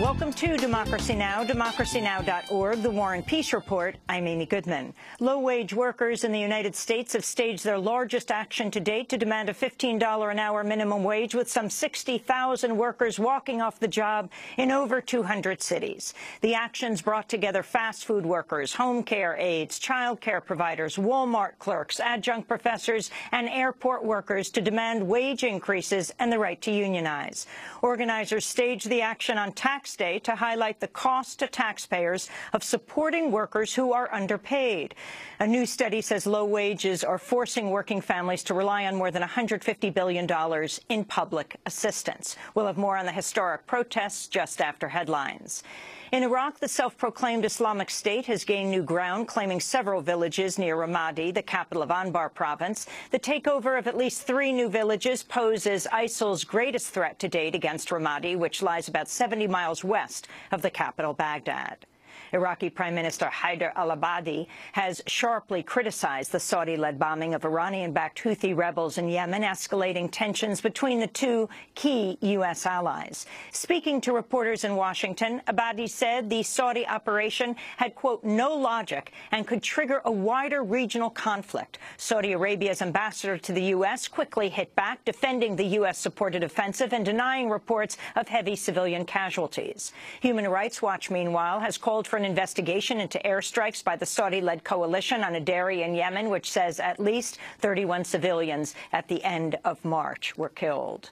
Welcome to Democracy Now!, democracynow.org, The War and Peace Report. I'm Amy Goodman. Low-wage workers in the United States have staged their largest action to date to demand a $15 an hour minimum wage, with some 60,000 workers walking off the job in over 200 cities. The actions brought together fast food workers, home care aides, child care providers, Walmart clerks, adjunct professors, and airport workers to demand wage increases and the right to unionize. Organizers staged the action on Tax Day to highlight the cost to taxpayers of supporting workers who are underpaid. A new study says low wages are forcing working families to rely on more than $150 billion in public assistance. We'll have more on the historic protests just after headlines. In Iraq, the self-proclaimed Islamic State has gained new ground, claiming several villages near Ramadi, the capital of Anbar province. The takeover of at least 3 new villages poses ISIL's greatest threat to date against Ramadi, which lies about 70 miles west of the capital, Baghdad. Iraqi Prime Minister Haider al-Abadi has sharply criticized the Saudi-led bombing of Iranian-backed Houthi rebels in Yemen, escalating tensions between the two key U.S. allies. Speaking to reporters in Washington, Abadi said the Saudi operation had, quote, no logic and could trigger a wider regional conflict. Saudi Arabia's ambassador to the U.S. quickly hit back, defending the U.S.-supported offensive and denying reports of heavy civilian casualties. Human Rights Watch, meanwhile, has called for an investigation into airstrikes by the Saudi-led coalition on a dairy in Yemen, which says at least 31 civilians at the end of March were killed.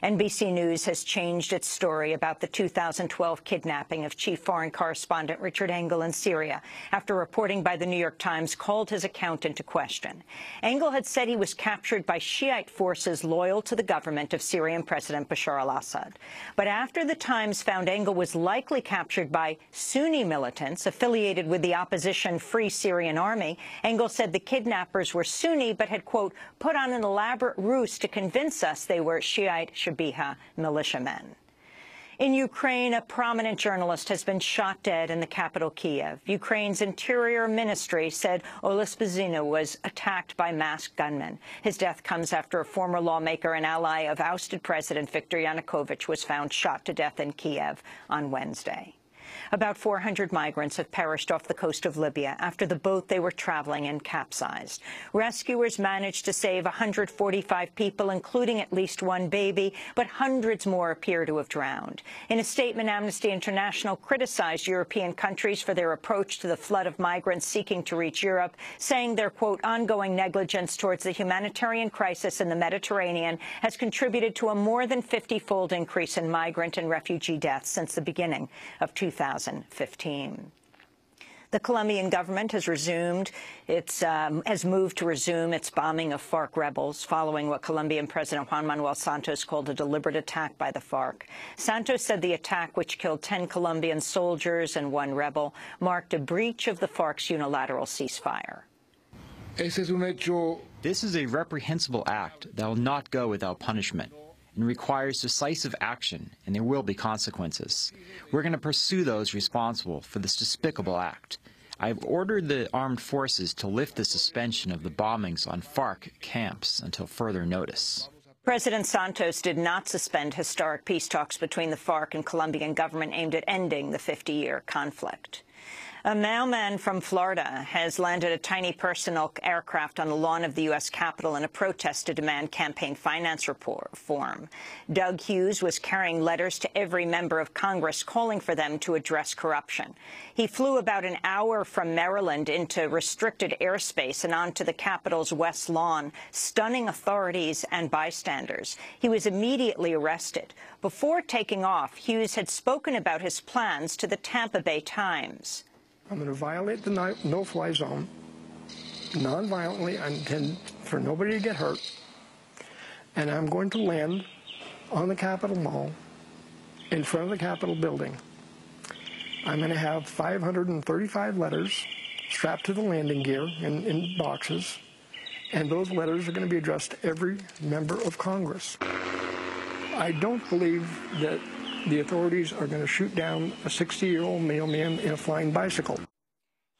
NBC News has changed its story about the 2012 kidnapping of chief foreign correspondent Richard Engel in Syria after reporting by the New York Times called his account into question. Engel had said he was captured by Shiite forces loyal to the government of Syrian President Bashar al-Assad. But after the Times found Engel was likely captured by Sunni militants affiliated with the opposition Free Syrian Army, Engel said the kidnappers were Sunni but had, quote, put on an elaborate ruse to convince us they were Shiite Shabiha militiamen. In Ukraine, a prominent journalist has been shot dead in the capital, Kiev. Ukraine's Interior Ministry said Olyspizhina was attacked by masked gunmen. His death comes after a former lawmaker and ally of ousted President Viktor Yanukovych was found shot to death in Kiev on Wednesday. About 400 migrants have perished off the coast of Libya after the boat they were traveling in capsized. Rescuers managed to save 145 people, including at least 1 baby, but hundreds more appear to have drowned. In a statement, Amnesty International criticized European countries for their approach to the flood of migrants seeking to reach Europe, saying their, quote, ongoing negligence towards the humanitarian crisis in the Mediterranean has contributed to a more than 50-fold increase in migrant and refugee deaths since the beginning of 2015. The Colombian government has moved to resume its bombing of FARC rebels following what Colombian President Juan Manuel Santos called a deliberate attack by the FARC. Santos said the attack, which killed 10 Colombian soldiers and 1 rebel, marked a breach of the FARC's unilateral ceasefire. This is a reprehensible act that will not go without punishment and requires decisive action, and there will be consequences. We're going to pursue those responsible for this despicable act. I've ordered the armed forces to lift the suspension of the bombings on FARC camps until further notice. President Santos did not suspend historic peace talks between the FARC and Colombian government aimed at ending the 50-year conflict. A mailman from Florida has landed a tiny personal aircraft on the lawn of the U.S. Capitol in a protest to demand campaign finance reform. Doug Hughes was carrying letters to every member of Congress calling for them to address corruption. He flew about an hour from Maryland into restricted airspace and onto the Capitol's west lawn, stunning authorities and bystanders. He was immediately arrested. Before taking off, Hughes had spoken about his plans to the Tampa Bay Times. I'm going to violate the no-fly zone non-violently. I intend for nobody to get hurt. And I'm going to land on the Capitol Mall in front of the Capitol building. I'm going to have 535 letters strapped to the landing gear in boxes. And those letters are going to be addressed to every member of Congress. I don't believe that the authorities are going to shoot down a 60-year-old mailman in a flying bicycle.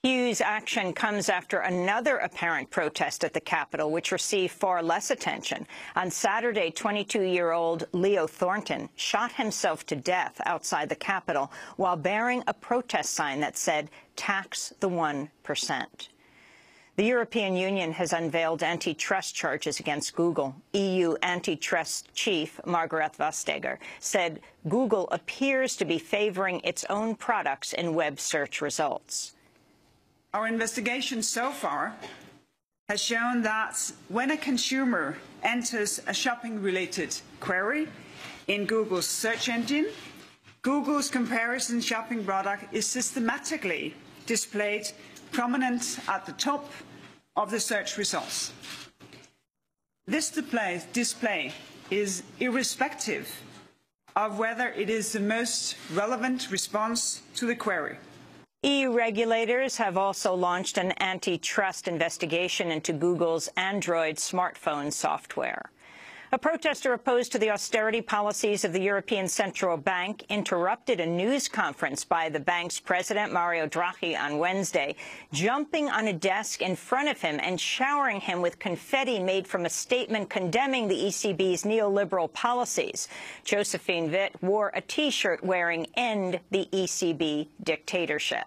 Hugh's action comes after another apparent protest at the Capitol, which received far less attention. On Saturday, 22-year-old Leo Thornton shot himself to death outside the Capitol while bearing a protest sign that said, "Tax the 1%. The European Union has unveiled antitrust charges against Google. EU antitrust chief Margrethe Vestager said Google appears to be favoring its own products in web search results. Our investigation so far has shown that when a consumer enters a shopping-related query in Google's search engine, Google's comparison shopping product is systematically displayed prominent at the top of the search results. This display is irrespective of whether it is the most relevant response to the query. EU regulators have also launched an antitrust investigation into Google's Android smartphone software. A protester opposed to the austerity policies of the European Central Bank interrupted a news conference by the bank's president, Mario Draghi, on Wednesday, jumping on a desk in front of him and showering him with confetti made from a statement condemning the ECB's neoliberal policies. Josephine Witt wore a T-shirt wearing "End the ECB Dictatorship."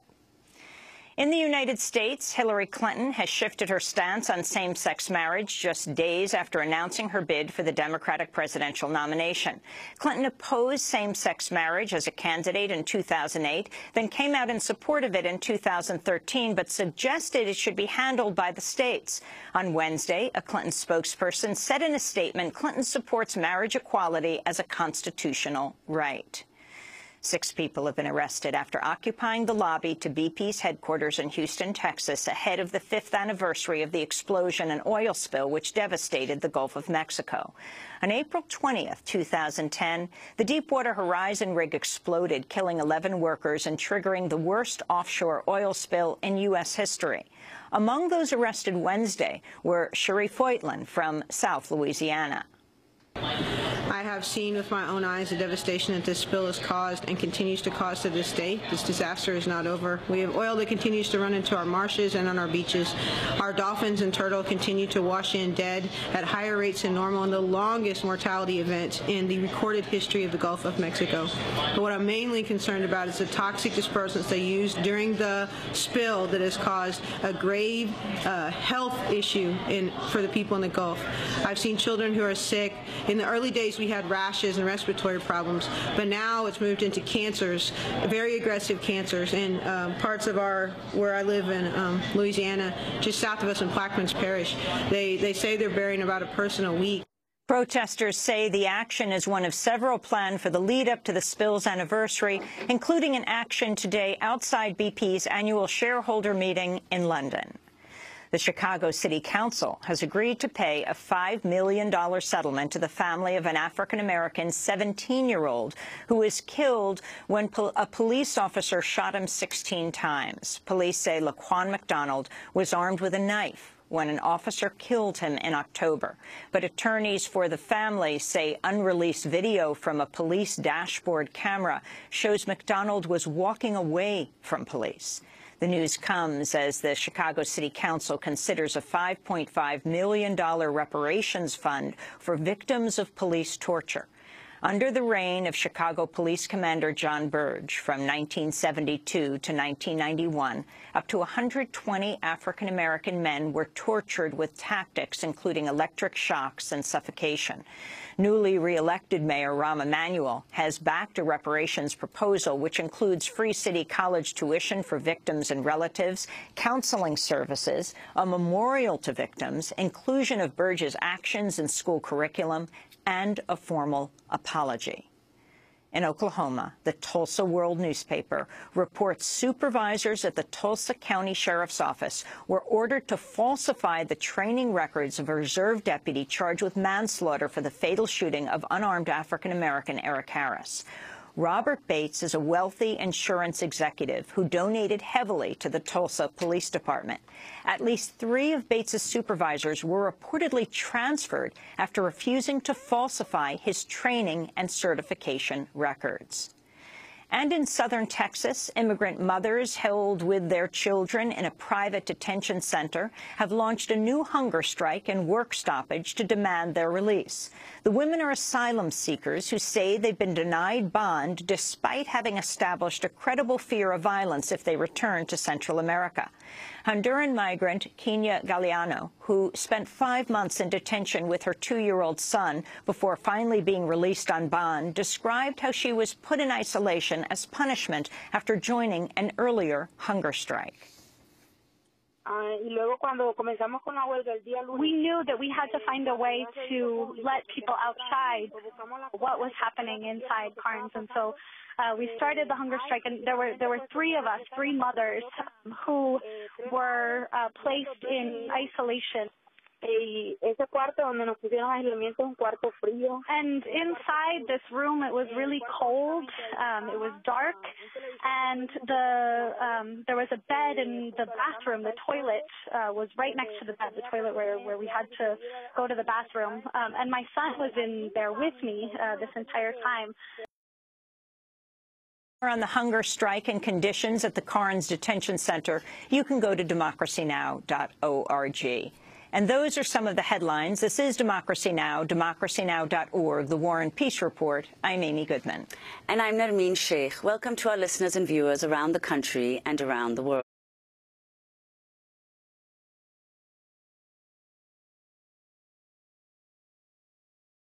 In the United States, Hillary Clinton has shifted her stance on same-sex marriage just days after announcing her bid for the Democratic presidential nomination. Clinton opposed same-sex marriage as a candidate in 2008, then came out in support of it in 2013, but suggested it should be handled by the states. On Wednesday, a Clinton spokesperson said in a statement Clinton supports marriage equality as a constitutional right. 6 people have been arrested after occupying the lobby to BP's headquarters in Houston, Texas, ahead of the 5th anniversary of the explosion and oil spill which devastated the Gulf of Mexico. On April 20th, 2010, the Deepwater Horizon rig exploded, killing 11 workers and triggering the worst offshore oil spill in U.S. history. Among those arrested Wednesday were Sherry Foytlin from South Louisiana. I have seen with my own eyes the devastation that this spill has caused and continues to cause to this day. This disaster is not over. We have oil that continues to run into our marshes and on our beaches. Our dolphins and turtle continue to wash in dead at higher rates than normal in the longest mortality event in the recorded history of the Gulf of Mexico. But what I'm mainly concerned about is the toxic dispersants they used during the spill that has caused a grave health issue for the people in the Gulf. I've seen children who are sick. In the early days, we had rashes and respiratory problems, but now it's moved into cancers, very aggressive cancers, in parts of where I live in Louisiana, just south of us in Plaquemines Parish. They say they're burying about a person a week. Protesters say the action is one of several planned for the lead-up to the spill's anniversary, including an action today outside BP's annual shareholder meeting in London. The Chicago City Council has agreed to pay a $5 million settlement to the family of an African-American 17-year-old who was killed when a police officer shot him 16 times. Police say Laquan McDonald was armed with a knife when an officer killed him in October. But attorneys for the family say unreleased video from a police dashboard camera shows McDonald was walking away from police. The news comes as the Chicago City Council considers a $5.5 million reparations fund for victims of police torture. Under the reign of Chicago Police Commander John Burge from 1972 to 1991, up to 120 African-American men were tortured with tactics including electric shocks and suffocation. Newly re-elected Mayor Rahm Emanuel has backed a reparations proposal which includes free city college tuition for victims and relatives, counseling services, a memorial to victims, inclusion of Burge's actions in school curriculum, and a formal apology. In Oklahoma, the Tulsa World newspaper reports supervisors at the Tulsa County Sheriff's Office were ordered to falsify the training records of a reserve deputy charged with manslaughter for the fatal shooting of unarmed African-American Eric Harris. Robert Bates is a wealthy insurance executive who donated heavily to the Tulsa Police Department. At least 3 of Bates's supervisors were reportedly transferred after refusing to falsify his training and certification records. And in southern Texas, immigrant mothers held with their children in a private detention center have launched a new hunger strike and work stoppage to demand their release. The women are asylum seekers who say they've been denied bond despite having established a credible fear of violence if they return to Central America. Honduran migrant Kenya Galeano, who spent 5 months in detention with her 2-year-old son before finally being released on bond, described how she was put in isolation as punishment after joining an earlier hunger strike. We knew that we had to find a way to let people outside what was happening inside Carnes, and so we started the hunger strike. And there were 3 of us, 3 mothers, who were placed in isolation. And inside this room, it was really cold. It was dark, and there was a bed in the bathroom. The toilet was right next to the bed, the toilet where we had to go to the bathroom. And my son was in there with me this entire time. On the hunger strike and conditions at the Carnes Detention Center, you can go to democracynow.org. And those are some of the headlines. This is Democracy Now!, democracynow.org, The War and Peace Report. I'm Amy Goodman. And I'm Nermeen Sheikh. Welcome to our listeners and viewers around the country and around the world.